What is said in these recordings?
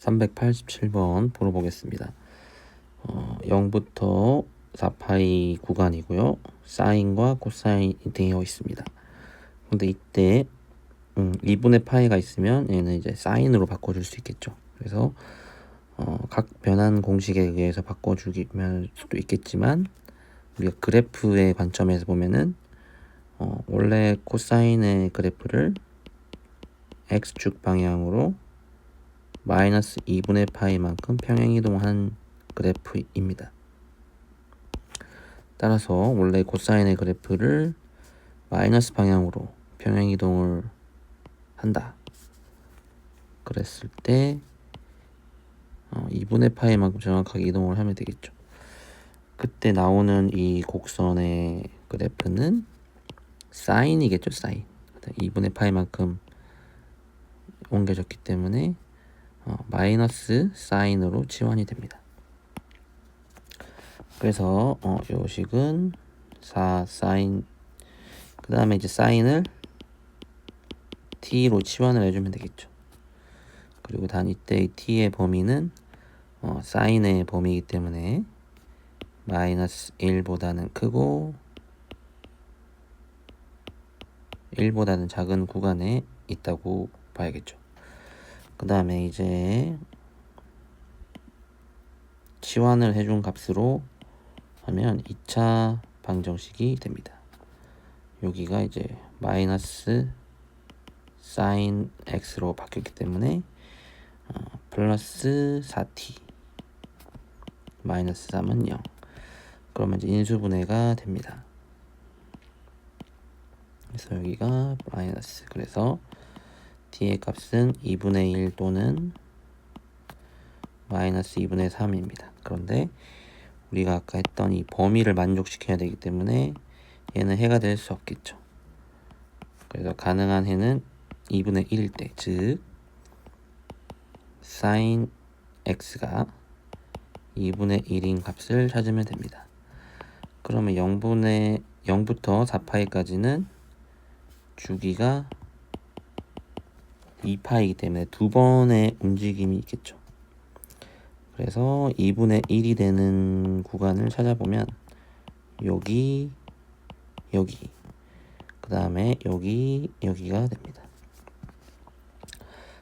387번 풀어보겠습니다. 0부터 4파이 구간이고요. 사인과 코사인이 되어 있습니다. 근데 이때 2분의 파이가 있으면 얘는 이제 사인으로 바꿔줄 수 있겠죠. 그래서 각 변환 공식에 의해서 바꿔주기면 수도 있겠지만 우리가 그래프의 관점에서 보면은 원래 코사인의 그래프를 x축 방향으로 마이너스 2분의 파이만큼 평행이동한 그래프입니다. 따라서 원래 코사인의 그래프를 마이너스 방향으로 평행이동을 한다. 그랬을 때 2분의 파이만큼 정확하게 이동을 하면 되겠죠. 그때 나오는 이 곡선의 그래프는 사인이겠죠. 사인. 2분의 파이만큼 옮겨졌기 때문에 마이너스 사인으로 치환이 됩니다. 그래서 요 식은 4 사인, 그 다음에 이제 사인을 t로 치환을 해주면 되겠죠. 그리고 단 이때 t의 범위는 사인의 범위이기 때문에 마이너스 1보다는 크고 1보다는 작은 구간에 있다고 봐야겠죠. 그 다음에 이제 치환을 해준 값으로 하면 2차 방정식이 됩니다. 여기가 이제 마이너스 사인 x로 바뀌었기 때문에 플러스 4t 마이너스 3은 0. 그러면 이제 인수분해가 됩니다. 그래서 여기가 마이너스, 그래서 t의 값은 2분의 1 또는 마이너스 2분의 3입니다. 그런데 우리가 아까 했던 이 범위를 만족시켜야 되기 때문에 얘는 해가 될 수 없겠죠. 그래서 가능한 해는 2분의 1일 때, 즉 sin x가 2분의 1인 값을 찾으면 됩니다. 그러면 0부터 4파이까지는 주기가 2파이이기 때문에 두 번의 움직임이 있겠죠. 그래서 2분의 1이 되는 구간을 찾아보면 여기, 그 다음에 여기가 됩니다.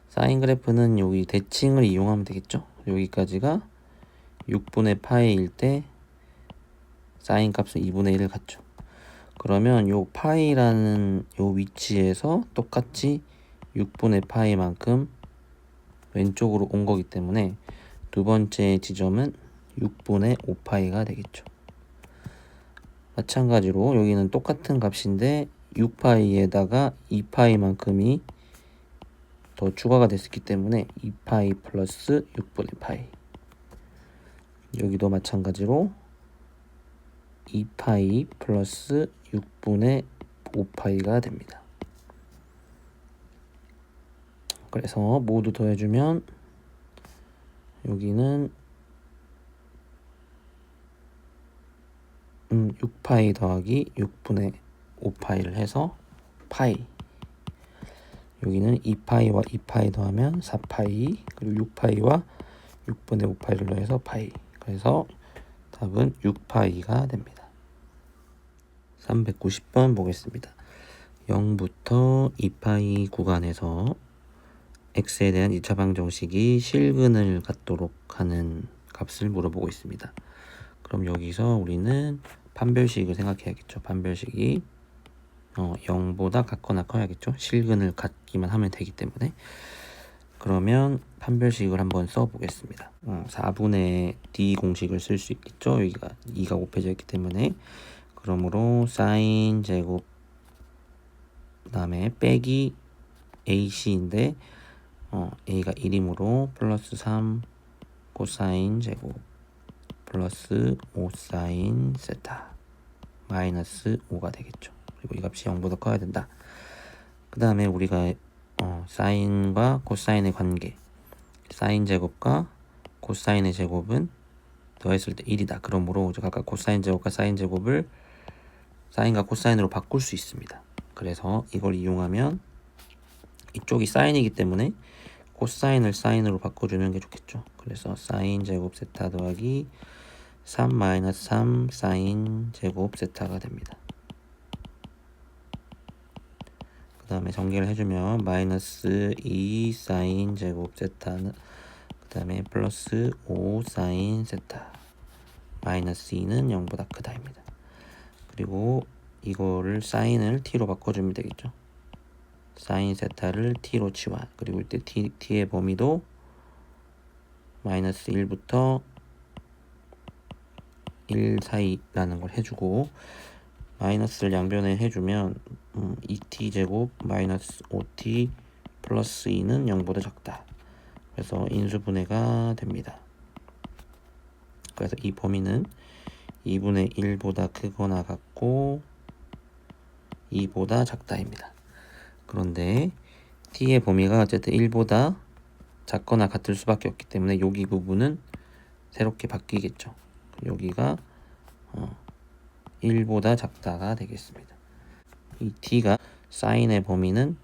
사인 그래프는 여기 대칭을 이용하면 되겠죠. 여기까지가 6분의 파이일 때 사인 값은 2분의 1을 갖죠. 그러면 요 파이라는 요 위치에서 똑같이 6분의 파이만큼 왼쪽으로 온 거기 때문에 두 번째 지점은 6분의 5파이가 되겠죠. 마찬가지로 여기는 똑같은 값인데 6파이에다가 2파이만큼이 더 추가가 됐기 때문에 2파이 플러스 6분의 파이. 여기도 마찬가지로 2파이 플러스 6분의 5파이가 됩니다. 그래서 모두 더해주면 여기는 6파이 더하기 6분의 5파이를 해서 파이. 여기는 2파이와 2파이 더하면 4파이, 그리고 6파이와 6분의 5파이를 더해서 파이. 그래서 답은 6파이가 됩니다. 390번 보겠습니다. 0부터 2파이 구간에서 x에 대한 2차 방정식이 실근을 갖도록 하는 값을 물어보고 있습니다. 그럼 여기서 우리는 판별식을 생각해야겠죠. 판별식이 0보다 같거나 커야겠죠. 실근을 갖기만 하면 되기 때문에. 그러면 판별식을 한번 써보겠습니다. 4분의 d 공식을 쓸 수 있겠죠. 여기가 2가 곱해져 있기 때문에. 그러므로 사인 제곱 그 다음에 빼기 ac인데 a가 1이므로 플러스 3 코사인 제곱 플러스 5 사인 세타 마이너스 5가 되겠죠. 그리고 이 값이 0보다 커야 된다. 그 다음에 우리가 사인과 코사인의 관계, 사인 제곱과 코사인의 제곱은 더했을 때 1이다. 그러므로 각각 코사인 제곱과 사인 제곱을 사인과 코사인으로 바꿀 수 있습니다. 그래서 이걸 이용하면 이쪽이 사인이기 때문에 코사인을 사인으로 바꿔주는 게 좋겠죠. 그래서 사인 제곱 세타 더하기 3 마이너스 3 사인 제곱 세타가 됩니다. 그 다음에 전개를 해주면 마이너스 2 사인 제곱 세타는 그 다음에 플러스 5 사인 세타 마이너스 2는 0보다 크다입니다. 그리고 이거를 사인을 t로 바꿔주면 되겠죠. 사인 세타를 t로 치환. 그리고 이때 t의 범위도 마이너스 1부터 1 사이라는 걸 해주고 마이너스를 양변에 해주면 2t 제곱 마이너스 5t 플러스 2는 0보다 작다. 그래서 인수분해가 됩니다. 그래서 이 범위는 2분의 1보다 크거나 같고 2보다 작다입니다. 그런데 t의 범위가 어쨌든 1보다 작거나 같을 수밖에 없기 때문에 여기 부분은 새롭게 바뀌겠죠. 여기가 1보다 작다가 되겠습니다. 이 t가 사인의 범위는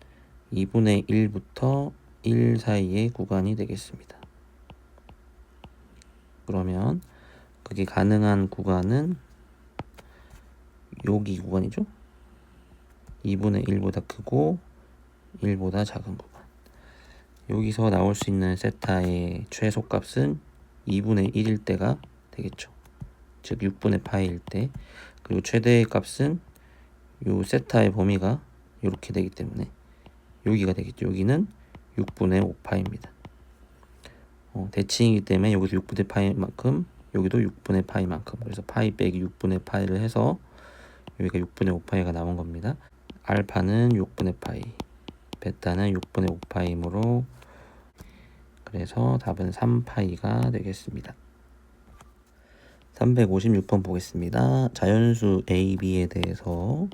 2분의 1부터 1 사이의 구간이 되겠습니다. 그러면 그게 가능한 구간은 여기 구간이죠. 2분의 1보다 크고 1보다 작은 구간. 여기서 나올 수 있는 세타의 최소값은 2분의 1일 때가 되겠죠. 즉 6분의 파이일 때. 그리고 최대의 값은 요 세타의 범위가 이렇게 되기 때문에 여기가 되겠죠. 여기는 6분의 5파입니다. 대칭이기 때문에 여기서 6분의 파이만큼 여기도 6분의 파이만큼 그래서 파이 빼기 6분의 파이를 해서 여기가 6분의 5파이가 나온 겁니다. 알파는 6분의 파이, 베타는 6분의 5파이므로 그래서 답은 3파이가 되겠습니다. 356번 보겠습니다. 자연수 a, b에 대해서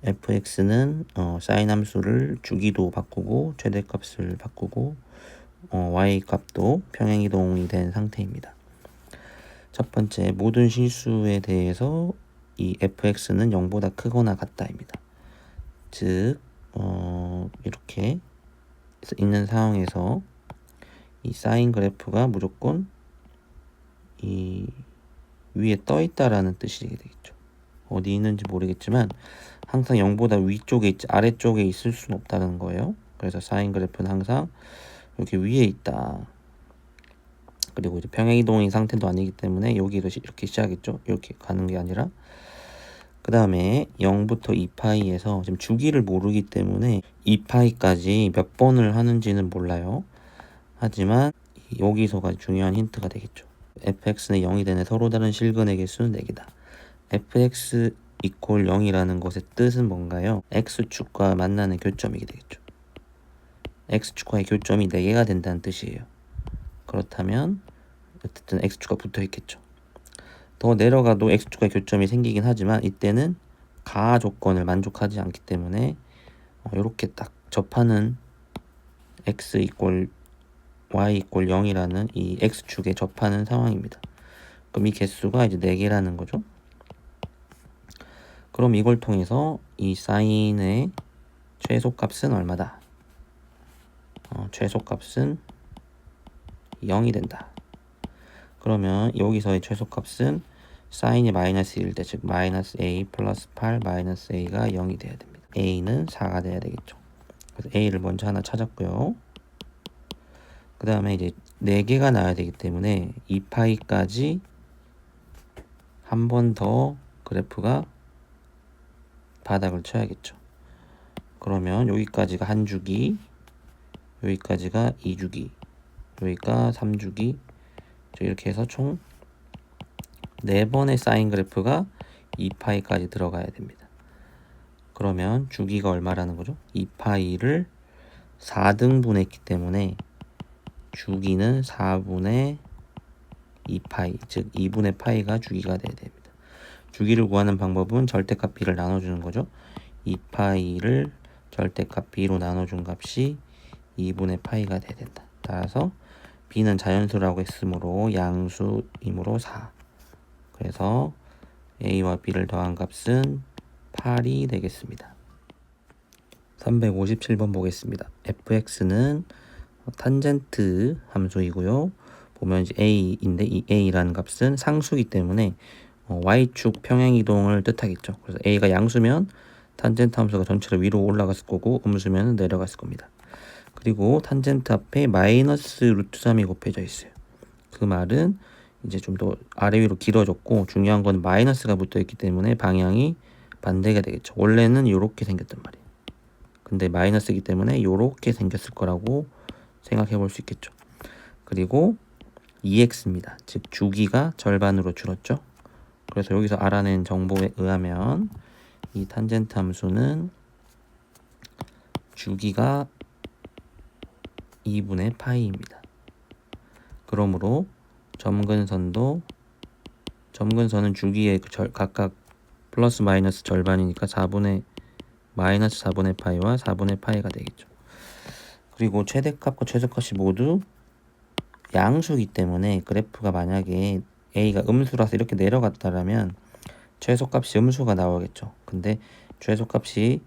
fx는 사인 함수를 주기도 바꾸고 최대값을 바꾸고 y 값도 평행이동이 된 상태입니다. 첫 번째, 모든 실수에 대해서 이 fx는 0보다 크거나 같다입니다. 즉 이렇게 있는 상황에서 이 사인 그래프가 무조건 이 위에 떠 있다라는 뜻이 되겠죠. 어디 있는지 모르겠지만 항상 0보다 위쪽에 있지 아래쪽에 있을 수는 없다는 거예요. 그래서 사인 그래프는 항상 이렇게 위에 있다. 그리고 이제 평행이동의 상태도 아니기 때문에 여기로 이렇게 시작했죠. 이렇게 가는 게 아니라 그 다음에 0부터 2파이에서 지금 주기를 모르기 때문에 2파이까지 몇 번을 하는지는 몰라요. 하지만 여기서가 중요한 힌트가 되겠죠. fx는 0이 되는 서로 다른 실근의 개수는 4개다. fx 이퀄 0이라는 것의 뜻은 뭔가요? x축과 만나는 교점이게 되겠죠. x축과의 교점이 4개가 된다는 뜻이에요. 그렇다면 어쨌든 x축과 붙어 있겠죠. 더 내려가도 x축과의 교점이 생기긴 하지만 이때는 가하 조건을 만족하지 않기 때문에 이렇게 딱 접하는 x 이퀄 y 이퀄 0이라는 이 x축에 접하는 상황입니다. 그럼 이 개수가 이제 4개라는 거죠. 그럼 이걸 통해서 이 사인의 최소값은 얼마다? 최소값은 0이 된다. 그러면 여기서의 최소값은 사인이 마이너스 1일 때, 즉 마이너스 a 플러스 8 마이너스 a가 0이 돼야 됩니다. a는 4가 돼야 되겠죠. 그래서 a를 먼저 하나 찾았고요. 그 다음에 이제 4개가 나와야 되기 때문에 2파이까지 한 번 더 그래프가 바닥을 쳐야겠죠. 그러면 여기까지가 한 주기, 여기까지가 2주기, 여기가 3주기, 이렇게 해서 총 4번의 사인 그래프가 2파이까지 들어가야 됩니다. 그러면 주기가 얼마라는 거죠? 2파이를 4등분 했기 때문에 주기는 4분의 2파이, 즉 2분의 파이가 주기가 돼야 됩니다. 주기를 구하는 방법은 절대값 b를 나눠주는 거죠. 2파이를 절대값 b로 나눠준 값이 2분의 파이가 돼야 된다. 따라서 b는 자연수라고 했으므로 양수이므로 4. 그래서 a와 b를 더한 값은 8이 되겠습니다. 357번 보겠습니다. fx는 탄젠트 함수이고요. 보면 이제 a인데 이 a라는 값은 상수이기 때문에 y축 평행이동을 뜻하겠죠. 그래서 a가 양수면 탄젠트 함수가 전체로 위로 올라갔을 거고 음수면 내려갔을 겁니다. 그리고 탄젠트 앞에 마이너스 루트 3이 곱해져 있어요. 그 말은 이제 좀 더 아래 위로 길어졌고 중요한 건 마이너스가 붙어 있기 때문에 방향이 반대가 되겠죠. 원래는 이렇게 생겼단 말이에요. 근데 마이너스이기 때문에 이렇게 생겼을 거라고 생각해 볼 수 있겠죠. 그리고 2x입니다. 즉 주기가 절반으로 줄었죠. 그래서 여기서 알아낸 정보에 의하면 이 탄젠트 함수는 주기가 2분의 파이입니다. 그러므로 점근선은 주기의 각각 플러스 마이너스 절반이니까 마이너스 4분의 파이와 4분의 파이가 되겠죠. 그리고 최대값과 최소값이 모두 양수이기 때문에 그래프가 만약에 a가 음수라서 이렇게 내려갔다라면 최소값이 음수가 나오겠죠. 근데 최소값이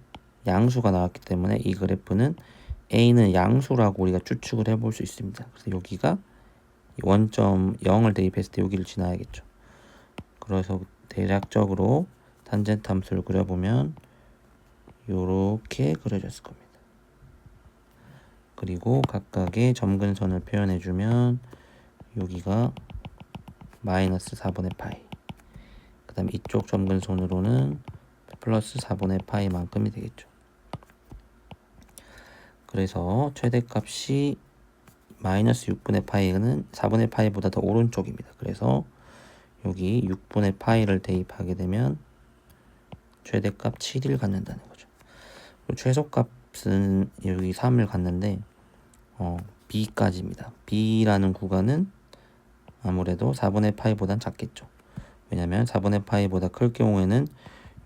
양수가 나왔기 때문에 이 그래프는 a는 양수라고 우리가 추측을 해볼 수 있습니다. 그래서 여기가 원점 0을 대입했을 때 여기를 지나야겠죠. 그래서 대략적으로 탄젠트 함수를 그려보면 이렇게 그려졌을 겁니다. 그리고 각각의 점근선을 표현해주면 여기가 마이너스 4분의 파이, 그 다음에 이쪽 점근선으로는 플러스 4분의 파이만큼이 되겠죠. 그래서 최대값이 마이너스 6분의 파이는 4분의 파이보다 더 오른쪽입니다. 그래서 여기 6분의 파이를 대입하게 되면 최대값 7을 갖는다는 거죠. 그리고 최소값은 여기 3을 갖는데 b까지입니다. b라는 구간은 아무래도 4분의 파이보단 작겠죠. 왜냐면 4분의 파이보다 클 경우에는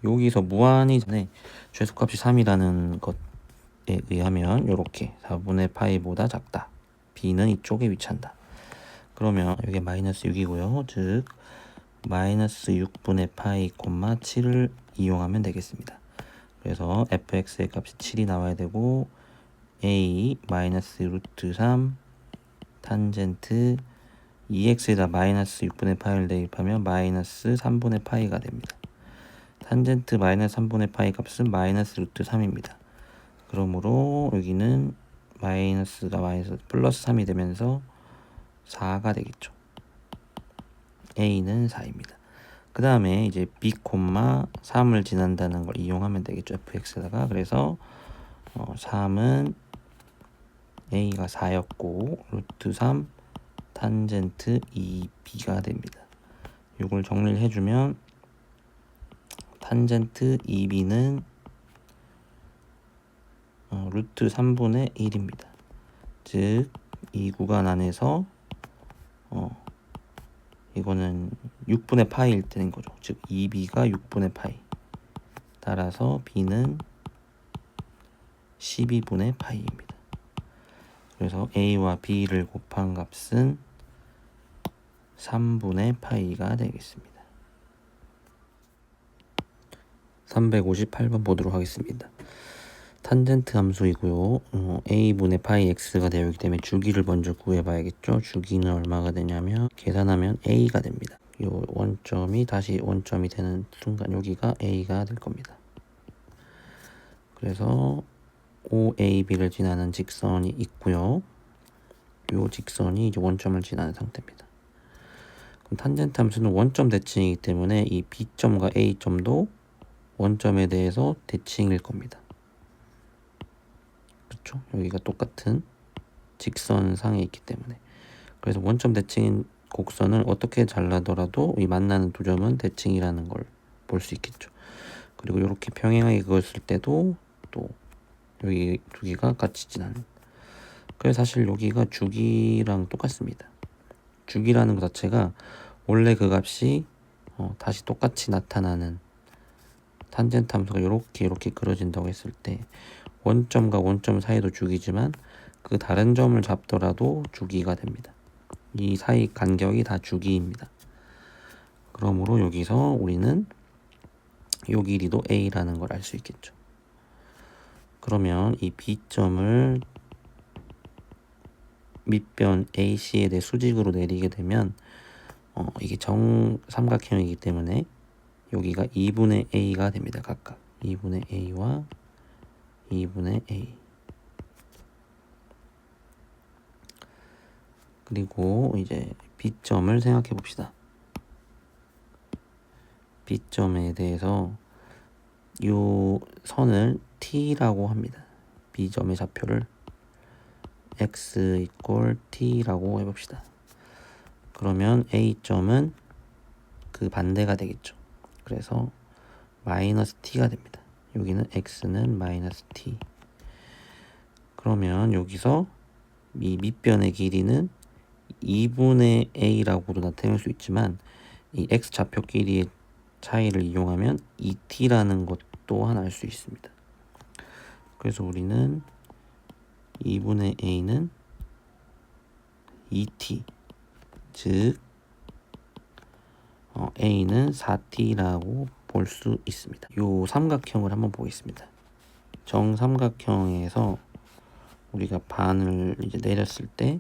여기서 무한히 전에 최소값이 3이라는 것에 의하면 이렇게 4분의 파이보다 작다. b는 이쪽에 위치한다. 그러면 이게 마이너스 6이고요. 즉 마이너스 6분의 파이, 7을 이용하면 되겠습니다. 그래서 fx의 값이 7이 나와야 되고 a 마이너스 루트 3 탄젠트 2x에다 마이너스 6분의 파이를 대입하면 마이너스 3분의 파이가 됩니다. 탄젠트 마이너스 3분의 파이 값은 마이너스 루트 3입니다. 그러므로 여기는 마이너스가 플러스 3이 되면서 4가 되겠죠. a는 4입니다. 그 다음에 이제 b, 3을 지난다는 걸 이용하면 되겠죠. fx에다가. 그래서 3은 a가 4였고 루트 3 탄젠트 2b가 됩니다. 이걸 정리를 해주면 탄젠트 2b는 루트 3분의 1입니다. 즉 이 구간 안에서 이거는 6분의 파이일 때는 거죠. 즉 2b가 6분의 파이. 따라서 b는 12분의 파이입니다. 그래서 a와 b를 곱한 값은 3분의 파이가 되겠습니다. 358번 보도록 하겠습니다. 탄젠트 함수이고요. a분의 파이 x가 되기 때문에 주기를 먼저 구해봐야겠죠. 주기는 얼마가 되냐면 계산하면 a가 됩니다. 이 원점이 다시 원점이 되는 순간 여기가 a가 될 겁니다. 그래서 OAB를 지나는 직선이 있고요. 이 직선이 이제 원점을 지나는 상태입니다. 그럼 탄젠트 함수는 원점 대칭이기 때문에 이 B점과 A점도 원점에 대해서 대칭일 겁니다. 그렇죠? 여기가 똑같은 직선상에 있기 때문에. 그래서 원점 대칭인 곡선을 어떻게 잘라더라도 이 만나는 두 점은 대칭이라는 걸 볼 수 있겠죠. 그리고 이렇게 평행하게 그었을 때도 또 여기 두 개가 같이 지나는. 그래서 사실 여기가 주기랑 똑같습니다. 주기라는 것 자체가 원래 그 값이 다시 똑같이 나타나는 탄젠트 함수가 이렇게 그려진다고 했을 때 원점과 원점 사이도 주기지만 그 다른 점을 잡더라도 주기가 됩니다. 이 사이 간격이 다 주기입니다. 그러므로 여기서 우리는 요 길이도 a라는 걸 알 수 있겠죠. 그러면 이 B점을 밑변 AC에 대해 수직으로 내리게 되면 이게 정삼각형이기 때문에 여기가 2분의 A가 됩니다. 각각 2분의 A와 2분의 A. 그리고 이제 B점을 생각해 봅시다. B점에 대해서 이 선을 T라고 합니다. B점의 좌표를 X = T라고 해봅시다. 그러면 A점은 그 반대가 되겠죠. 그래서 마이너스 T가 됩니다. 여기는 X는 마이너스 T. 그러면 여기서 이 밑변의 길이는 2분의 A라고도 나타낼 수 있지만 이 X 좌표 길이의 차이를 이용하면 2T라는 것 또한 알 수 있습니다. 그래서 우리는 2분의 A는 2T, 즉 A는 4T라고 볼 수 있습니다. 요 삼각형을 한번 보겠습니다. 정삼각형에서 우리가 반을 이제 내렸을 때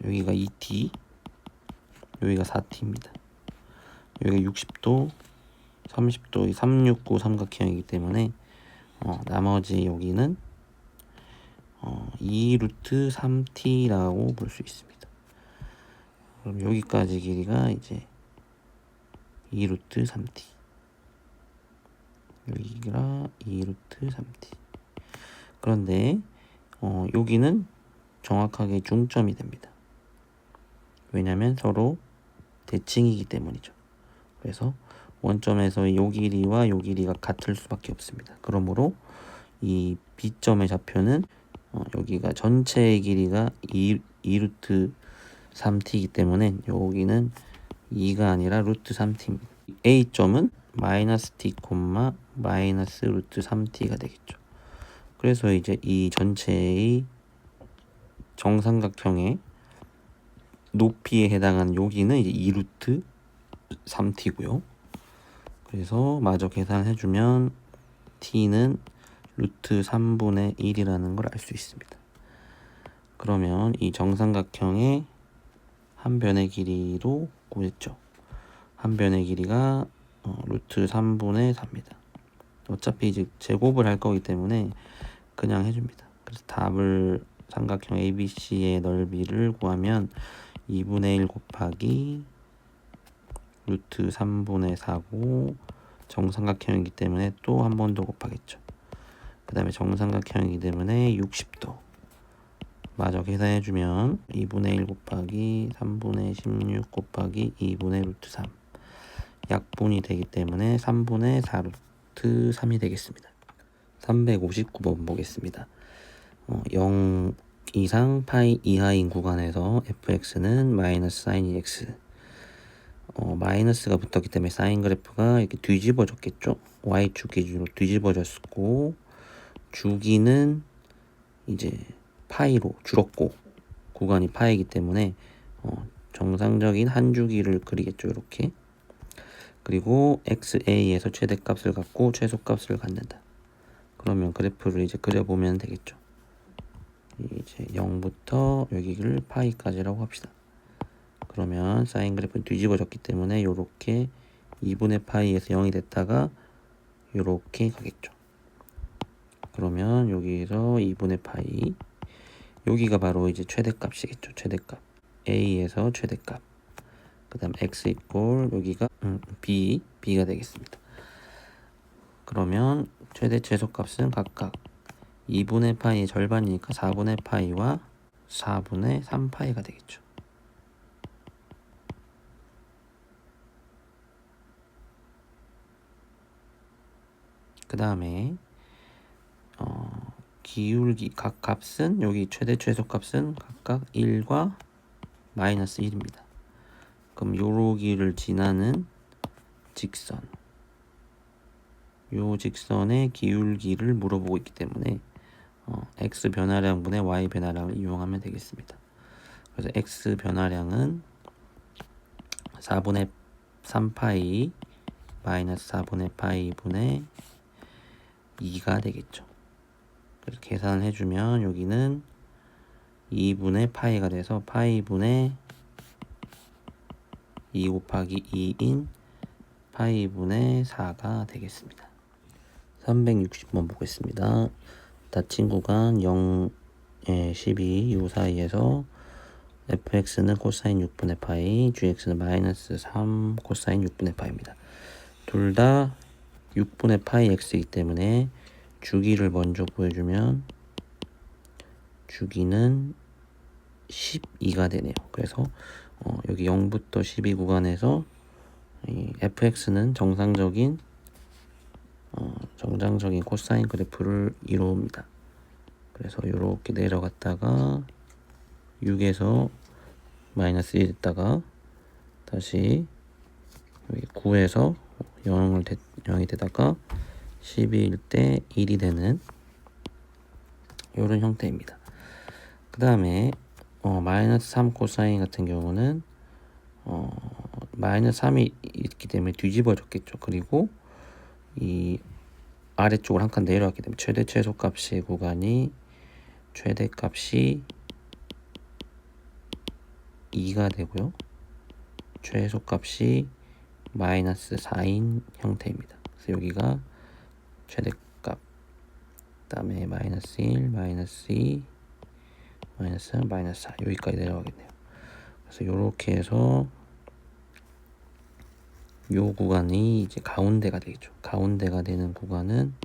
여기가 2T, 여기가 4T입니다. 여기가 60도, 30도, 369 삼각형이기 때문에 나머지 여기는 2루트 3T라고 볼 수 있습니다. 그럼 여기까지 길이가 이제 2루트 3T, 여기가 2루트 3T. 그런데 여기는 정확하게 중점이 됩니다. 왜냐하면 서로 대칭이기 때문이죠. 그래서 원점에서 요 길이와 요 길이가 같을 수밖에 없습니다. 그러므로 이 B점의 좌표는 여기가 전체의 길이가 2루트 3t이기 때문에 여기는 2가 아니라 루트 3t입니다. A점은 마이너스 t, 마이너스 루트 3t가 되겠죠. 그래서 이제 이 전체의 정삼각형의 높이에 해당하는 여기는 이제 2루트 3t고요. 그래서 마저 계산해주면 t는 루트 3분의 1이라는 걸 알 수 있습니다. 그러면 이 정삼각형의 한 변의 길이로 구했죠. 한 변의 길이가 루트 3분의 4입니다. 어차피 이제 제곱을 할 거기 때문에 그냥 해줍니다. 그래서 답을 삼각형 ABC의 넓이를 구하면 2분의 1 곱하기 루트 3분의 4고 정삼각형이기 때문에 또 한 번 더 곱하겠죠. 그 다음에 정삼각형이기 때문에 60도. 마저 계산해주면 2분의 1 곱하기 3분의 16 곱하기 2분의 루트 3. 약분이 되기 때문에 3분의 4 루트 3이 되겠습니다. 359번 보겠습니다. 0 이상 파이 이하인 구간에서 fx는 마이너스 사인 2x. 마이너스가 붙었기 때문에 사인 그래프가 이렇게 뒤집어졌겠죠. y축 기준으로 뒤집어졌고 주기는 이제 파이로 줄었고 구간이 파이기 때문에 정상적인 한 주기를 그리겠죠. 이렇게. 그리고 xa에서 최대값을 갖고 최소값을 갖는다. 그러면 그래프를 이제 그려보면 되겠죠. 이제 0부터 여기를 파이까지라고 합시다. 그러면 사인 그래프는 뒤집어졌기 때문에 이렇게 2분의 파이에서 0이 됐다가 이렇게 가겠죠. 그러면 여기서 2분의 파이, 여기가 바로 이제 최대값이겠죠. 최대값 a에서 최대값. 그 다음 x = 여기가 b가 되겠습니다. 그러면 최대 최소값은 각각 2분의 파이의 절반이니까 4분의 파이와 4분의 3파이가 되겠죠. 그 다음에 기울기 각 값은 여기 최대 최소값은 각각 1과 마이너스 1입니다. 그럼 요로기를 지나는 직선, 요 직선의 기울기를 물어보고 있기 때문에 x 변화량분의 y 변화량을 이용하면 되겠습니다. 그래서 x 변화량은 4분의 3파이 마이너스 4분의 파이 분의 2가 되겠죠. 그래서 계산을 해주면 여기는 2분의 파이가 돼서 파이분의 2 곱하기 2인 파이분의 4가 되겠습니다. 360번 보겠습니다. 닫힌 구간 0에 12 요 사이에서 fx는 코사인 6분의 파이, gx는 마이너스 3 코사인 6분의 파이입니다. 둘 다 6분의 파이 x이기 때문에 주기를 먼저 구해주면 주기는 12가 되네요. 그래서 여기 0부터 12 구간에서 이 fx는 정상적인 코사인 그래프를 이루옵니다. 그래서 이렇게 내려갔다가 6에서 마이너스 1 됐다가 다시 여기 9에서 0이 되다가 12일 때 1이 되는 이런 형태입니다. 그 다음에 마이너스 3 코사인 같은 경우는 마이너스 3이 있기 때문에 뒤집어졌겠죠. 그리고 이 아래쪽으로 한 칸 내려왔기 때문에 최대최소값의 구간이 최대값이 2가 되고요. 최소값이 마이너스 4인 형태입니다. 그래서 여기가 최대값, 그 다음에 마이너스 1, 마이너스 2, 마이너스 3, 마이너스 4 여기까지 내려가겠네요. 그래서 이렇게 해서 요 구간이 이제 가운데가 되겠죠. 가운데가 되는 구간은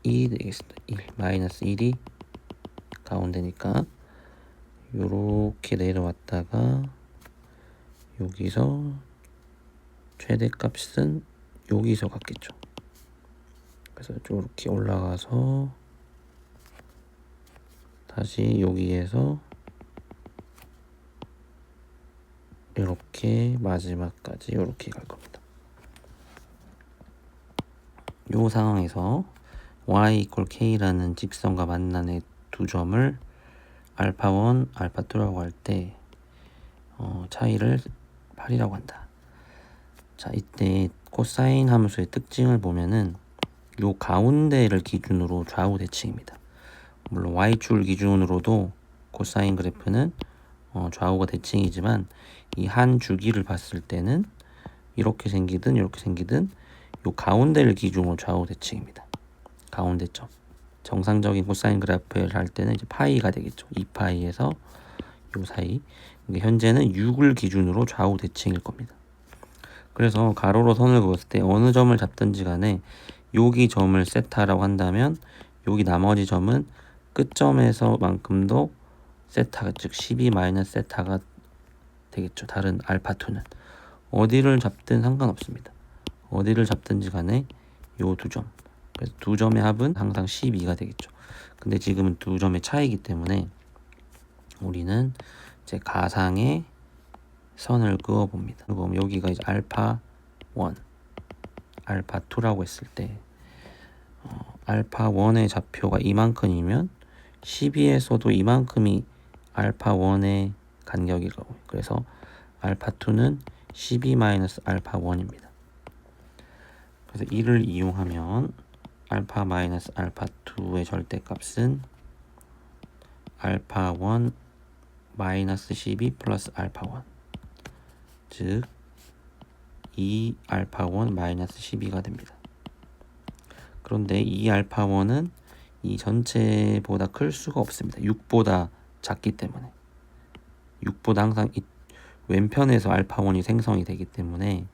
2 되겠습니다. 1, 마이너스 1이 가운데니까 요렇게 내려왔다가 여기서 최대값은 여기서 갔겠죠. 그래서 이렇게 올라가서 다시 여기에서 이렇게 마지막까지 이렇게 갈 겁니다. 이 상황에서 y = k라는 직선과 만나는 두 점을 알파1, 알파2라고 할 때 차이를 8이라고 한다. 자, 이때 코사인 함수의 특징을 보면은 요 가운데를 기준으로 좌우 대칭입니다. 물론 y축을 기준으로도 코사인 그래프는 좌우가 대칭이지만 이 한 주기를 봤을 때는 이렇게 생기든 이렇게 생기든 요 가운데를 기준으로 좌우 대칭입니다. 가운데점. 정상적인 코사인 그래프를 할 때는 이제 파이가 되겠죠. 2파이에서 요 사이. 현재는 6을 기준으로 좌우 대칭일 겁니다. 그래서 가로로 선을 그었을 때 어느 점을 잡든지 간에 여기 점을 세타라고 한다면 여기 나머지 점은 끝점에서만큼도 세타가, 즉 12-세타가 되겠죠. 다른 알파2는 어디를 잡든 상관없습니다. 어디를 잡든지 간에 요 두 점, 그래서 두 점의 합은 항상 12가 되겠죠. 근데 지금은 두 점의 차이이기 때문에 우리는 이제 가상의 선을 그어 봅니다. 그럼 여기가 이제 알파1, 알파2라고 했을 때 알파1의 좌표가 이만큼이면 12에서도 이만큼이 알파1의 간격일 거고요. 그래서 알파2는 12-알파1입니다. 그래서 이를 이용하면 알파-알파2의 절대값은 알파1 -12 플러스 알파1, 즉 2 알파1 -12가 됩니다. 그런데 이 알파1은 이 전체보다 클 수가 없습니다. 6보다 작기 때문에. 6보다 항상 이 왼편에서 알파1이 생성이 되기 때문에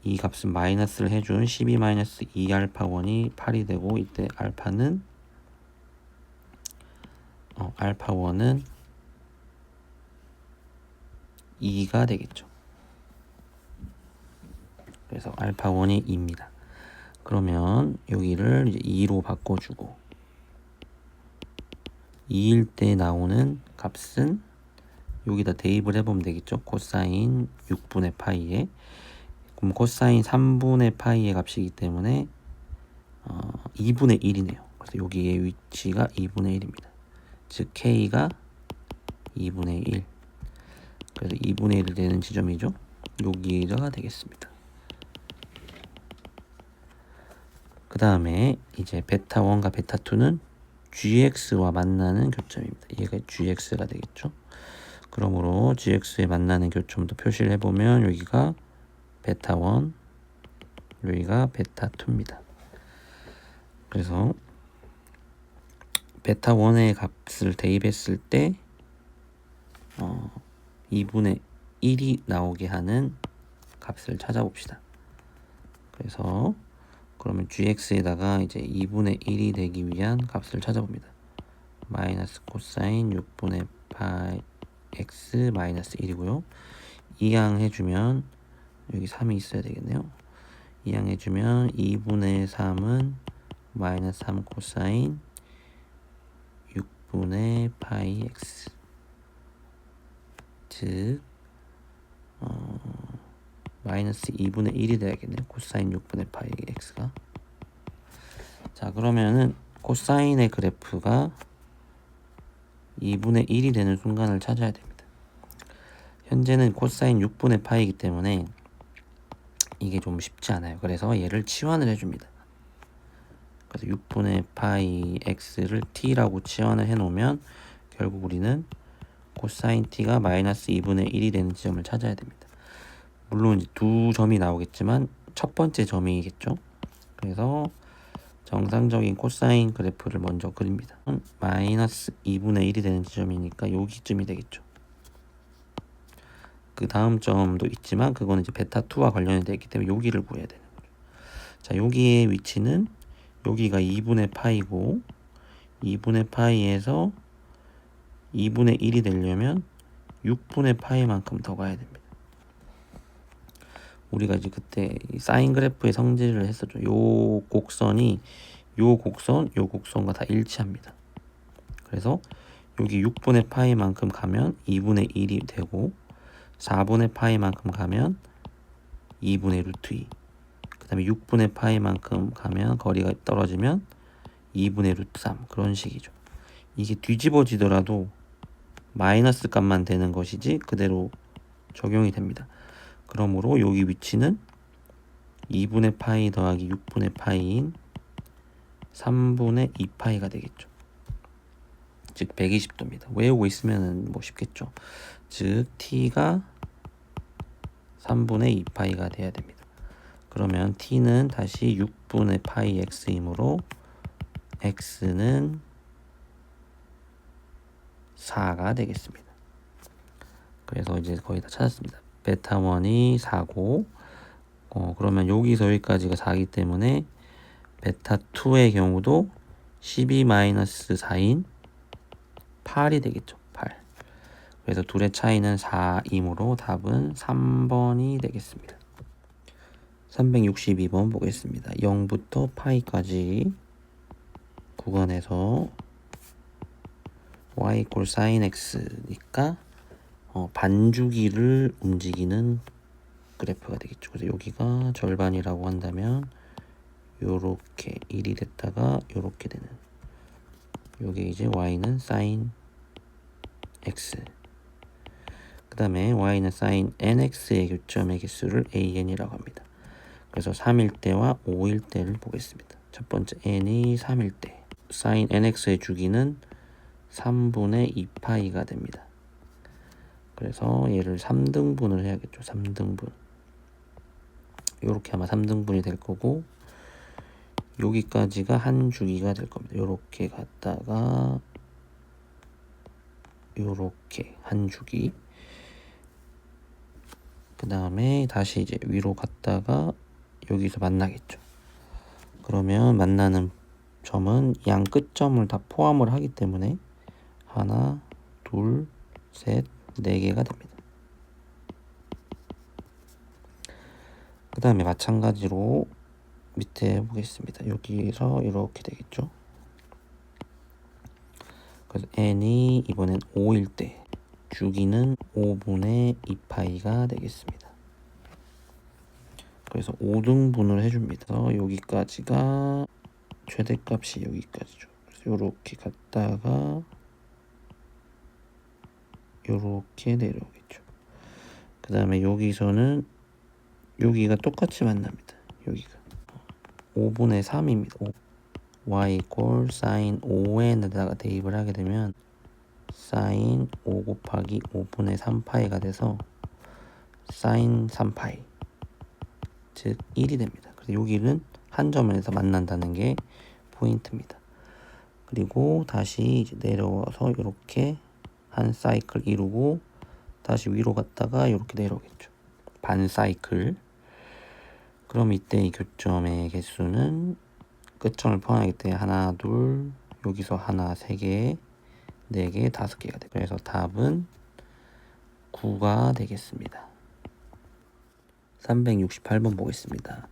이 값은 마이너스를 해준 12-2 알파1이 8이 되고, 이때 알파는 알파1은 2가 되겠죠. 그래서 알파1이 2입니다. 그러면 여기를 이제 2로 바꿔주고 2일 때 나오는 값은 여기다 대입을 해보면 되겠죠. 코사인 6분의 파이에, 그럼 코사인 3분의 파이의 값이기 때문에 2분의 1이네요. 그래서 여기의 위치가 2분의 1입니다. 즉 K가 2분의 1. 그래서 2분의 1이 되는 지점이죠. 여기가 되겠습니다. 그 다음에 이제 베타1과 베타2는 gx와 만나는 교점입니다. 얘가 gx가 되겠죠. 그러므로 gx에 만나는 교점도 표시를 해보면 여기가 베타 1, 여기가 베타 2입니다. 그래서 베타 1의 값을 대입했을 때 2분의 1이 나오게 하는 값을 찾아봅시다. 그래서 그러면 gx에다가 이제 2분의 1이 되기 위한 값을 찾아봅니다. 마이너스 코사인 6분의 파이 x 마이너스 1이고요. 이항해주면 여기 3이 있어야 되겠네요. 이항해주면 2분의 3은 마이너스 3 코사인 6분의 파이 x, 즉 마이너스 2분의 1이 돼야겠네요. 코사인 6분의 파이 x가. 자, 그러면은 코사인의 그래프가 2분의 1이 되는 순간을 찾아야 됩니다. 현재는 코사인 6분의 파이이기 때문에 이게 좀 쉽지 않아요. 그래서 얘를 치환을 해줍니다. 그래서 6분의 파이 x를 t라고 치환을 해놓으면 결국 우리는 코사인 t가 마이너스 2분의 1이 되는 지점을 찾아야 됩니다. 물론 이제 두 점이 나오겠지만 첫 번째 점이겠죠. 그래서 정상적인 코사인 그래프를 먼저 그립니다. 마이너스 2분의 1이 되는 지점이니까 여기쯤이 되겠죠. 그 다음 점도 있지만 그거는 이제 베타2와 관련이 되어 있기 때문에 여기를 구해야 되는 거죠. 자, 여기의 위치는 여기가 2분의 파이고 2분의 파이에서 2분의 1이 되려면 6분의 파이만큼 더 가야 됩니다. 우리가 이제 그때 사인 그래프의 성질을 했었죠. 요 곡선이 요 곡선과 다 일치합니다. 그래서 여기 6분의 파이만큼 가면 2분의 1이 되고 4분의 파이만큼 가면 2분의 루트 2, 그 다음에 6분의 파이만큼 가면 거리가 떨어지면 2분의 루트 3, 그런 식이죠. 이게 뒤집어지더라도 마이너스 값만 되는 것이지 그대로 적용이 됩니다. 그러므로 여기 위치는 2분의 파이 더하기 6분의 파이인 3분의 2파이가 되겠죠. 즉 120도입니다. 외우고 있으면 뭐 쉽겠죠. 즉 t가 3분의 2파이가 돼야 됩니다. 그러면 t는 다시 6분의 파이 x이므로 x는 4가 되겠습니다. 그래서 이제 거의 다 찾았습니다. 베타 1이 4고 그러면 여기서 여기까지가 4이기 때문에 베타 2의 경우도 12-4인 8이 되겠죠. 8. 그래서 둘의 차이는 4이므로 답은 3번이 되겠습니다. 362번 보겠습니다. 0부터 파이까지 구간에서 y = sin x니까 반주기를 움직이는 그래프가 되겠죠. 그래서 여기가 절반이라고 한다면 요렇게 1이 됐다가 요렇게 되는, 요게 이제 y는 sin x, 그 다음에 y는 sin nx의 교점의 개수를 an이라고 합니다. 그래서 3일 때와 5일 때를 보겠습니다. 첫 번째 n이 3일 때 sin nx의 주기는 3분의 2파이가 됩니다. 그래서 얘를 3등분을 해야겠죠. 3등분. 요렇게 아마 3등분이 될 거고, 여기까지가 한 주기가 될 겁니다. 요렇게 갔다가 요렇게 한 주기, 그 다음에 다시 이제 위로 갔다가 여기서 만나겠죠. 그러면 만나는 점은 양 끝점을 다 포함을 하기 때문에 하나, 둘, 셋, 4개가 됩니다. 그 다음에 마찬가지로 밑에 보겠습니다. 여기서 이렇게 되겠죠. 그래서 n이 이번엔 5일 때 주기는 5분의 2파이가 되겠습니다. 그래서 5등분을 해줍니다. 그래서 여기까지가 최대값이 여기까지죠. 그래서 이렇게 갔다가 요렇게 내려오겠죠. 그 다음에 여기서는 여기가 똑같이 만납니다. 여기가 5분의 3입니다. y equal sin 5n에다가 대입을 하게 되면 sin 5 곱하기 5분의 3파이가 돼서 sin 3파이, 즉 1이 됩니다. 그래서 여기는 한 점에서 만난다는 게 포인트입니다. 그리고 다시 이제 내려와서 이렇게 한 사이클 이루고 다시 위로 갔다가 이렇게 내려오겠죠. 반 사이클. 그럼 이때 이 교점의 개수는 끝점을 포함하기 때문에 하나, 둘, 여기서 하나, 세 개, 네 개, 다섯 개가 돼요. 그래서 답은 9가 되겠습니다. 368번 보겠습니다.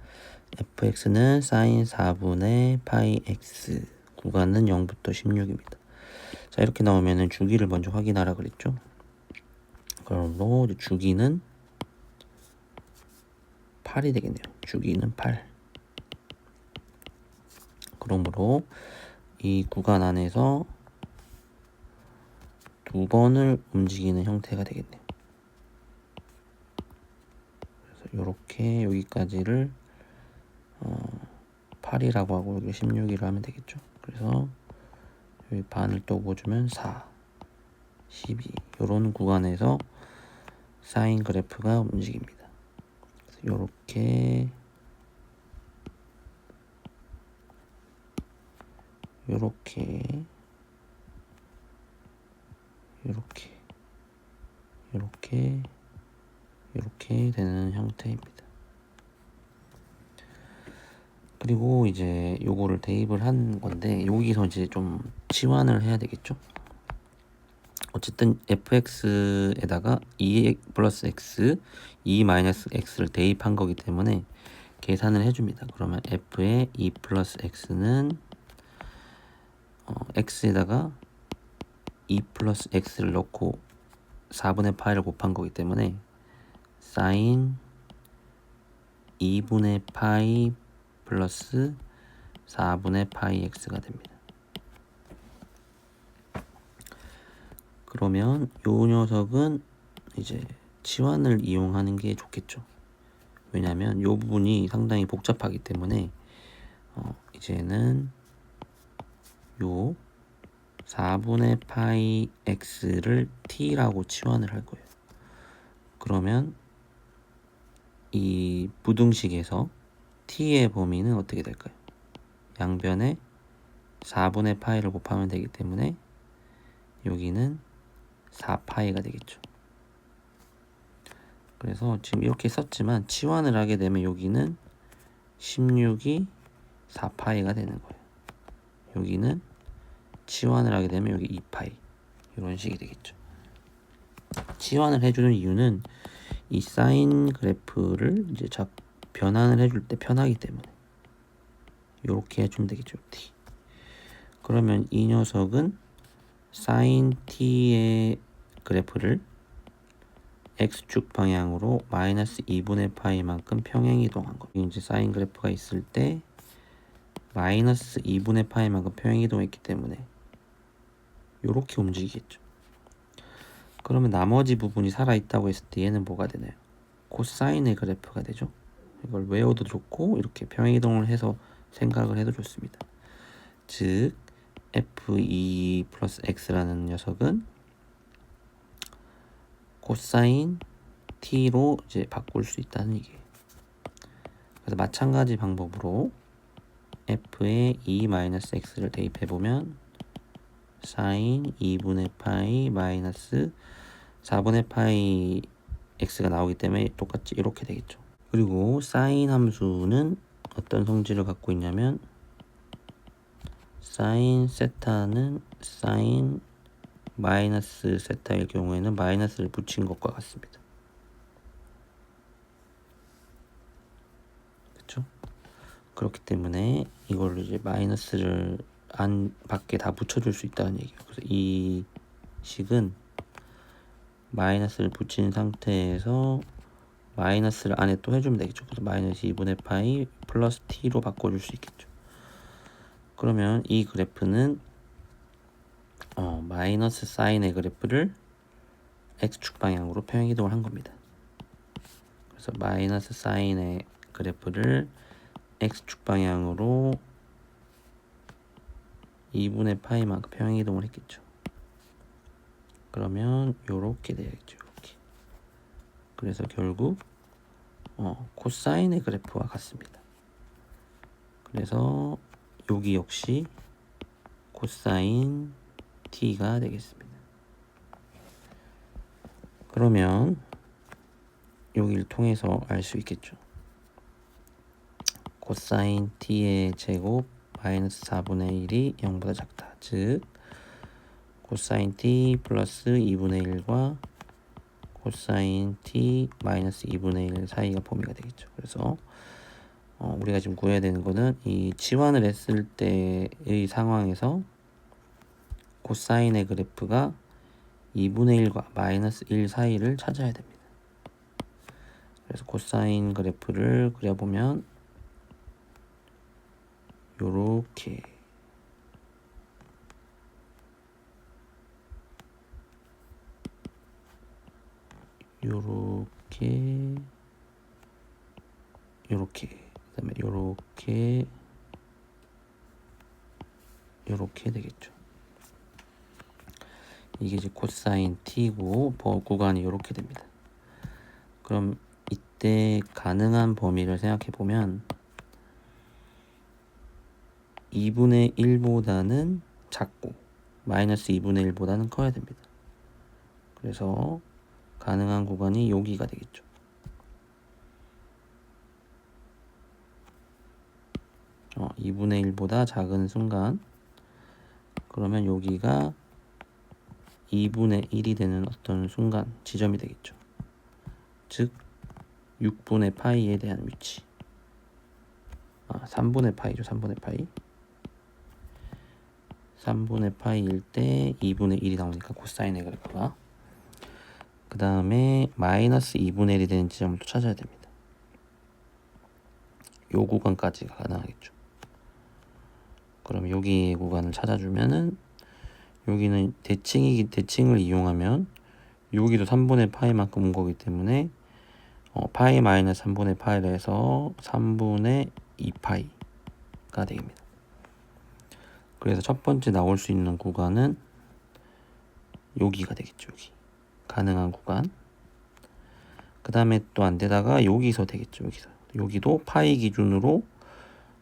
fx는 sin 4분의 파이 x, 구간은 0부터 16입니다. 자, 이렇게 나오면은 주기를 먼저 확인하라 그랬죠. 그러므로 주기는 8이 되겠네요. 주기는 8. 그러므로 이 구간 안에서 두 번을 움직이는 형태가 되겠네요. 그래서 이렇게 여기까지를 8이라고 하고 여기 16이라고 하면 되겠죠. 그래서 여기 반을 또 보주면 4, 12 이런 구간에서 사인 그래프가 움직입니다. 그래서 이렇게 이렇게 되는 형태입니다. 그리고 이제 요거를 대입을 한 건데 여기서 이제 좀 치환을 해야 되겠죠. 어쨌든 fx에다가 2 플러스 x, 2 마이너스 x를 대입한 거기 때문에 계산을 해줍니다. 그러면 f의 2 플러스 x는 x에다가 2 플러스 x를 넣고 4분의 파이를 곱한 거기 때문에 sin 2분의 파이 플러스 4분의 파이 x가 됩니다. 그러면 요 녀석은 이제 치환을 이용하는 게 좋겠죠. 왜냐면 요 부분이 상당히 복잡하기 때문에 이제는 요 4분의 파이 x를 t라고 치환을 할 거예요. 그러면 이 부등식에서 t의 범위는 어떻게 될까요? 양변에 4분의 파이를 곱하면 되기 때문에 여기는 4파이가 되겠죠. 그래서 지금 이렇게 썼지만 치환을 하게 되면 여기는 16이 4파이가 되는 거예요. 여기는 치환을 하게 되면 여기 2파이 이런 식이 되겠죠. 치환을 해주는 이유는 이 사인 그래프를 이제 변환을 해줄 때 편하기 때문에 이렇게 해주면 되겠죠. t. 그러면 이 녀석은 사인 t의 그래프를 x축 방향으로 마이너스 2분의 파이만큼 평행 이동한 거. 이제 사인 그래프가 있을 때 마이너스 2분의 파이만큼 평행 이동했기 때문에 이렇게 움직이겠죠. 그러면 나머지 부분이 살아있다고 했을 때 얘는 뭐가 되나요? 코사인의 그래프가 되죠. 이걸 외워도 좋고 이렇게 평행 이동을 해서 생각을 해도 좋습니다. 즉 f2 플러스 x라는 녀석은 코사인 t로 이제 바꿀 수 있다는 얘기예요. 그래서 마찬가지 방법으로 f에 2-x를 대입해보면 sin 2분의 파이 마이너스 4분의 파이 x가 나오기 때문에 똑같이 이렇게 되겠죠. 그리고 sin 함수는 어떤 성질을 갖고 있냐면 sin 세타는 sin 마이너스 세타일 경우에는 마이너스를 붙인 것과 같습니다. 그렇죠? 그렇기 때문에 이걸로 이제 마이너스를 안 밖에 다 붙여줄 수 있다는 얘기예요. 그래서 이 식은 마이너스를 붙인 상태에서 마이너스를 안에 또 해주면 되겠죠. 그래서 마이너스 2분의 파이 플러스 t로 바꿔줄 수 있겠죠. 그러면 이 그래프는 마이너스 사인의 그래프를 x축 방향으로 평행 이동을 한 겁니다. 그래서 마이너스 사인의 그래프를 x축 방향으로 2분의 파이만큼 평행이동을 했겠죠. 그러면 요렇게 되겠죠. 요렇게. 그래서 결국 코사인의 그래프와 같습니다. 그래서 여기 역시 코사인 t가 되겠습니다. 그러면 여기를 통해서 알 수 있겠죠. 코사인 t의 제곱 마이너스 4분의 1이 0보다 작다. 즉 코사인 t 플러스 2분의 1과 코사인 t 마이너스 2분의 1 사이가 범위가 되겠죠. 그래서 우리가 지금 구해야 되는 거는 이 치환을 했을 때의 상황에서 코사인의 그래프가 2분의 1과 마이너스 1 사이를 찾아야 됩니다. 그래서 코사인 그래프를 그려보면 요렇게 그다음에 요렇게 되겠죠. 이게 이제 코사인 t고 구간이 요렇게 됩니다. 그럼 이때 가능한 범위를 생각해 보면 2분의 1보다는 작고 마이너스 2분의 1보다는 커야 됩니다. 그래서 가능한 구간이 여기가 되겠죠. 어, 2분의 1보다 작은 순간 그러면 여기가 2분의 1이 되는 어떤 순간 지점이 되겠죠. 즉 6분의 파이에 대한 위치 3분의 파이죠. 3분의 파이 3분의 파이일 때 2분의 1이 나오니까 코사인의 그래프가 그 다음에 마이너스 2분의 1이 되는 지점을 또 찾아야 됩니다. 요 구간까지가 가능하겠죠. 그럼 여기 구간을 찾아주면은 여기는 대칭을 이용하면 여기도 3분의 파이만큼 온 거기 때문에 파이 마이너스 3분의 파이를 해서 3분의 2파이가 됩니다. 그래서 첫 번째 나올 수 있는 구간은 여기가 되겠죠. 여기 가능한 구간. 그 다음에 또 안 되다가 여기서 되겠죠. 여기도 파이 기준으로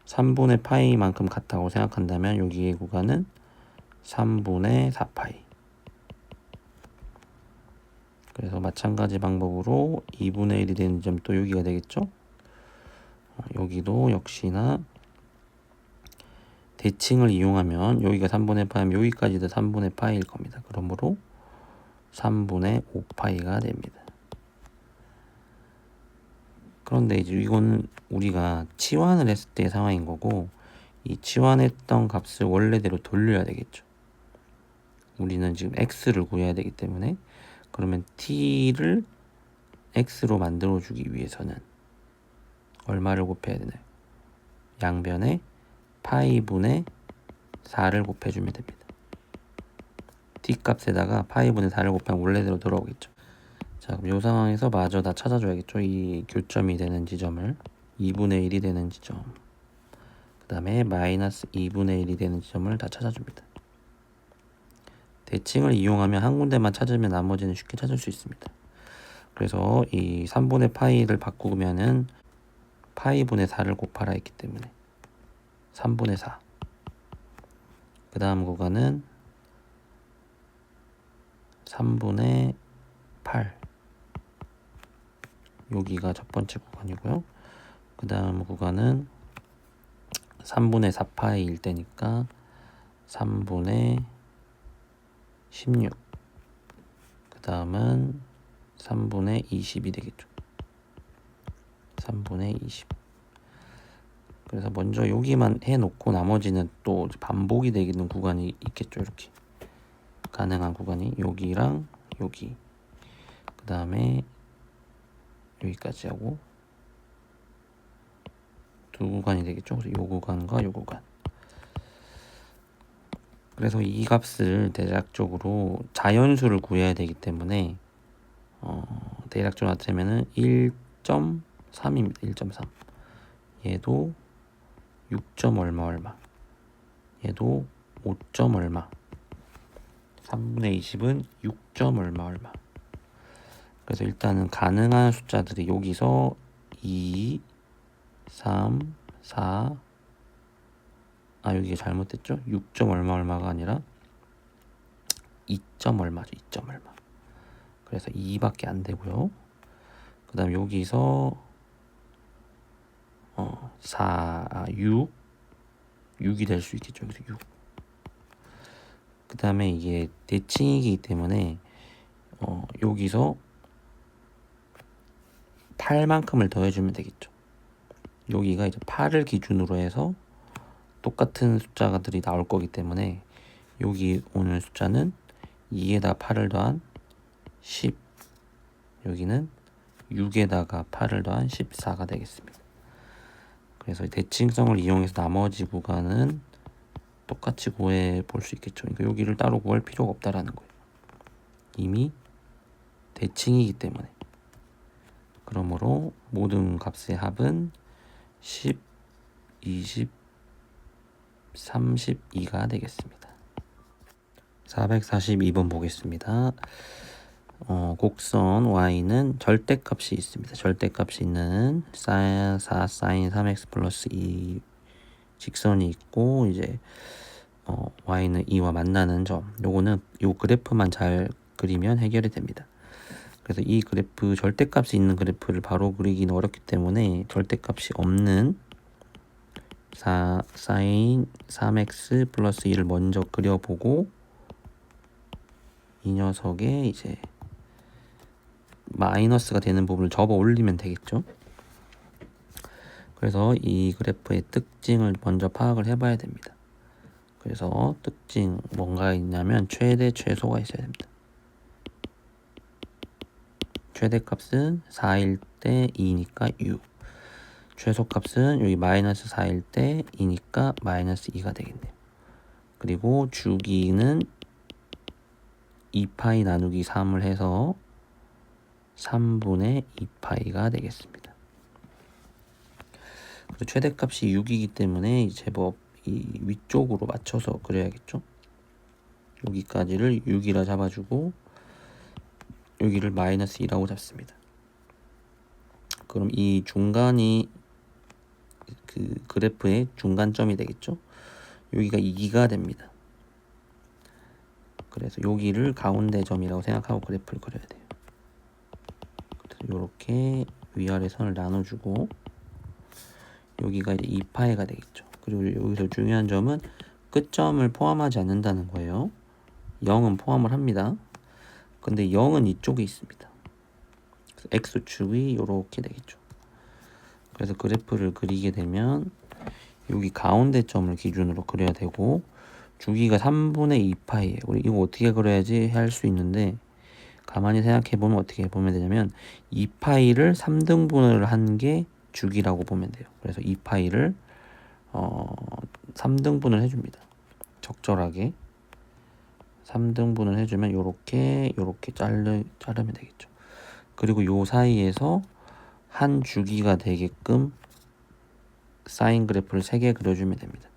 3분의 파이만큼 같다고 생각한다면 여기의 구간은 3분의 4파이. 그래서 마찬가지 방법으로 2분의 1이 되는 점 또 여기가 되겠죠. 여기도 역시나 대칭을 이용하면 여기가 3분의 파이면 여기까지도 3분의 파이일 겁니다. 그러므로 3분의 5파이가 됩니다. 그런데 이제 이거는 우리가 치환을 했을 때의 상황인 거고 이 치환했던 값을 원래대로 돌려야 되겠죠. 우리는 지금 x를 구해야 되기 때문에 그러면 t를 x로 만들어주기 위해서는 얼마를 곱해야 되나요? 양변에 파이분의 4를 곱해주면 됩니다. t 값에다가 파이분의 4를 곱하면 원래대로 돌아오겠죠. 자, 그럼 이 상황에서 마저 다 찾아줘야겠죠. 이 교점이 되는 지점을 2분의 1이 되는 지점 그 다음에 마이너스 2분의 1이 되는 지점을 다 찾아줍니다. 대칭을 이용하면 한 군데만 찾으면 나머지는 쉽게 찾을 수 있습니다. 그래서 이 3분의 파이를 바꾸면은 파이분의 4를 곱하라 했기 때문에 3분의 4. 그 다음 구간은 3분의 8. 여기가 첫 번째 구간이고요. 그 다음 구간은 3분의 4파이일 때니까 3분의 16. 그 다음은 3분의 20이 되겠죠. 3분의 20. 그래서 먼저 여기만 해놓고 나머지는 또 반복이 되는 구간이 있겠죠. 이렇게 가능한 구간이 여기랑 여기 그 다음에 여기까지 하고 두 구간이 되겠죠. 그래서 요 구간과 요 구간. 그래서 이 값을 대략적으로 자연수를 구해야 되기 때문에 대략적으로 나타내면은 1.3입니다. 1.3. 얘도 6. 얼마 얘도 5점 얼마, 3분의 20은 6점 얼마 얼마. 그래서 일단은 가능한 숫자들이 여기서 2, 3, 4, 여기가 잘못됐죠? 6점 얼마 얼마가 아니라 2점 얼마죠. 2점 얼마. 그래서 2밖에 안 되고요. 그 다음 여기서 6이 될 수 있겠죠. 여기서 6. 그 다음에 이게 대칭이기 때문에 여기서 8만큼을 더해주면 되겠죠. 여기가 이제 8을 기준으로 해서 똑같은 숫자들이 나올 거기 때문에 여기 오는 숫자는 2에다 8을 더한 10, 여기는 6에다가 8을 더한 14가 되겠습니다. 그래서 대칭성을 이용해서 나머지 구간은 똑같이 구해 볼 수 있겠죠. 그러니까 여기를 따로 구할 필요가 없다라는 거예요. 이미 대칭이기 때문에. 그러므로 모든 값의 합은 10, 20, 32가 되겠습니다. 442번 보겠습니다. 곡선 y는 절대값이 있습니다. 절대값이 있는 4 sin 3x 플러스 2 직선이 있고, 이제 y는 2와 만나는 점, 요거는 요 그래프만 잘 그리면 해결이 됩니다. 그래서 이 그래프, 절대값이 있는 그래프를 바로 그리기는 어렵기 때문에 절대값이 없는 sin 3x 플러스 2를 먼저 그려보고, 이 녀석에 이제 마이너스가 되는 부분을 접어 올리면 되겠죠. 그래서 이 그래프의 특징을 먼저 파악을 해봐야 됩니다. 그래서 특징 뭔가 있냐면 최대 최소가 있어야 됩니다. 최대값은 4일 때 2니까 6, 최소값은 여기 마이너스 4일 때 2니까 마이너스 2가 되겠네요. 그리고 주기는 2파이 나누기 3을 해서 3분의 2파이가 되겠습니다. 그리고 최대값이 6이기 때문에 제법 이 위쪽으로 맞춰서 그려야겠죠. 여기까지를 6이라 잡아주고 여기를 마이너스 2라고 잡습니다. 그럼 이 중간이 그 그래프의 중간점이 되겠죠. 여기가 2가 됩니다. 그래서 여기를 가운데 점이라고 생각하고 그래프를 그려야 돼요. 이렇게 위아래 선을 나눠주고 여기가 이제 2파이가 되겠죠. 그리고 여기서 중요한 점은 끝점을 포함하지 않는다는 거예요. 0은 포함을 합니다. 근데 0은 이쪽에 있습니다. x축이 이렇게 되겠죠. 그래서 그래프를 그리게 되면 여기 가운데 점을 기준으로 그려야 되고, 주기가 3분의 2파이예요. 우리 이거 어떻게 그려야지 할 수 있는데, 가만히 생각해 보면 어떻게 보면 되냐면 2파이를 3등분을 한 게 주기라고 보면 돼요. 그래서 2파이를 3등분을 해줍니다. 적절하게 3등분을 해주면 요렇게 자르면 되겠죠. 그리고 요 사이에서 한 주기가 되게끔 사인 그래프를 3개 그려주면 됩니다.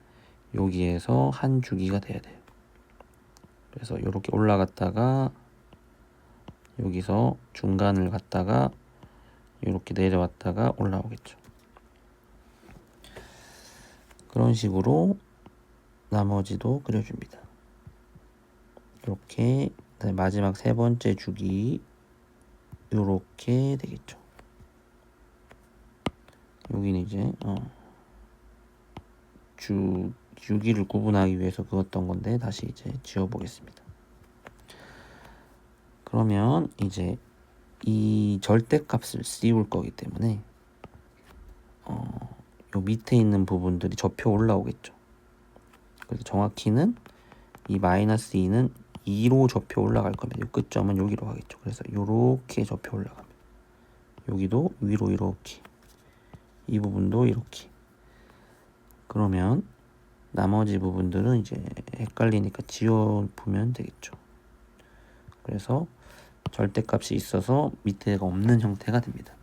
여기에서 한 주기가 돼야 돼요. 그래서 이렇게 올라갔다가 여기서 중간을 갔다가 이렇게 내려왔다가 올라오겠죠. 그런 식으로 나머지도 그려줍니다. 이렇게 마지막 세 번째 주기 이렇게 되겠죠. 여기는 이제 주기를 구분하기 위해서 그었던 건데 다시 이제 지워보겠습니다. 그러면 이제 이 절대값을 씌울 거기 때문에 요 밑에 있는 부분들이 접혀 올라오겠죠. 그래서 정확히는 이 마이너스 2는 2로 접혀 올라갈 겁니다. 요 끝점은 여기로 가겠죠. 그래서 요렇게 접혀 올라갑니다. 여기도 위로 이렇게, 이 부분도 이렇게. 그러면 나머지 부분들은 이제 헷갈리니까 지워보면 되겠죠. 그래서 절대값이 있어서 밑에가 없는 형태가 됩니다.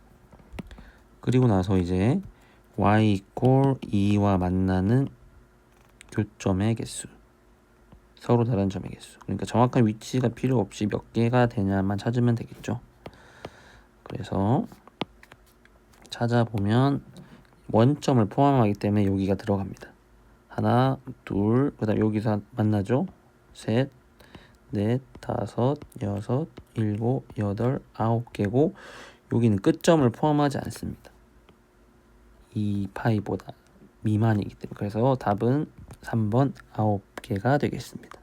그리고 나서 이제 y = 2와 만나는 교점의 개수, 서로 다른 점의 개수. 그러니까 정확한 위치가 필요 없이 몇 개가 되냐만 찾으면 되겠죠. 그래서 찾아보면 원점을 포함하기 때문에 여기가 들어갑니다. 하나, 둘, 그 다음 여기서 만나죠. 셋, 넷, 다섯, 여섯, 일곱, 여덟, 9개고 여기는 끝점을 포함하지 않습니다. 2파이보다 미만이기 때문에. 그래서 답은 3번 9개가 되겠습니다.